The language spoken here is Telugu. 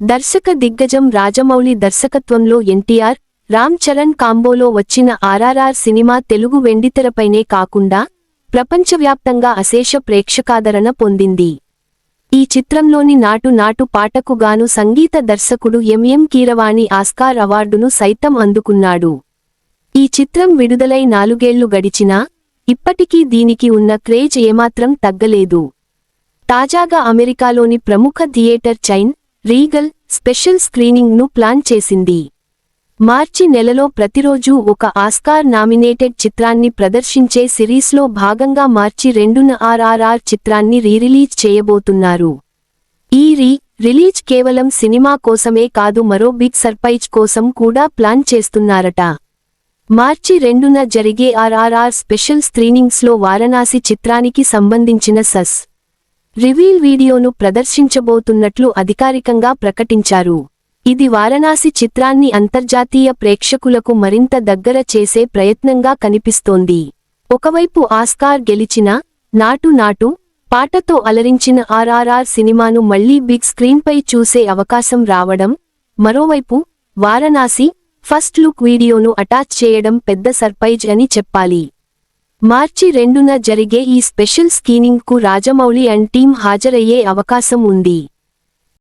దర్శక దిగ్గజం రాజమౌళి దర్శకత్వంలో ఎన్టీఆర్, రామ్ చరణ్ కాంబోలో వచ్చిన ఆర్ఆర్ఆర్ సినిమా తెలుగు వెండితెరపైనే కాకుండా ప్రపంచవ్యాప్తంగా అశేష ప్రేక్షకాదరణ పొందింది. ఈ చిత్రంలోని నాటు నాటు పాటకు గాను సంగీత దర్శకుడు ఎంఎం కీరవాణి ఆస్కార్ అవార్డును సైతం అందుకున్నాడు. ఈ చిత్రం విడుదలై 4 ఏళ్లు గడిచినా ఇప్పటికీ దీనికి ఉన్న క్రేజ్ ఏమాత్రం తగ్గలేదు. తాజాగా అమెరికాలోని ప్రముఖ థియేటర్ చైన్ రీగల్ స్పెషల్ స్క్రీనింగ్ను ప్లాన్ చేసింది. మార్చి నెలలో ప్రతిరోజూ ఒక ఆస్కార్ నామినేటెడ్ చిత్రాన్ని ప్రదర్శించే సిరీస్లో భాగంగా మార్చి 2న ఆర్ఆర్ఆర్ చిత్రాన్ని రీరిలీజ్ చేయబోతున్నారు. ఈ రిలీజ్ కేవలం సినిమా కోసమే కాదు, మరో బిగ్ సర్ప్రైజ్ కోసం కూడా ప్లాన్ చేస్తున్నారట. మార్చి 2న జరిగే ఆర్ఆర్ఆర్ స్పెషల్ స్క్రీనింగ్స్లో వారణాసి చిత్రానికి సంబంధించిన సస్ రివీల్ వీడియోను ప్రదర్శించబోతున్నట్లు అధికారికంగా ప్రకటించారు. ఇది వారణాసి చిత్రాన్ని అంతర్జాతీయ ప్రేక్షకులకు మరింత దగ్గర చేసే ప్రయత్నంగా కనిపిస్తోంది. ఒకవైపు ఆస్కార్ గెలిచిన నాటు నాటు పాటతో అలరించిన ఆర్ఆర్ఆర్ సినిమాను మళ్లీ బిగ్ స్క్రీన్పై చూసే అవకాశం రావడం, మరోవైపు వారణాసి ఫస్ట్ లుక్ వీడియోను అటాచ్ చేయడం పెద్ద సర్ప్రైజ్ అని చెప్పాలి. మార్చి 2న జరిగే ఈ స్పెషల్ స్క్రీనింగ్కు రాజమౌళి అండ్ టీం హాజరయ్యే అవకాశం ఉంది.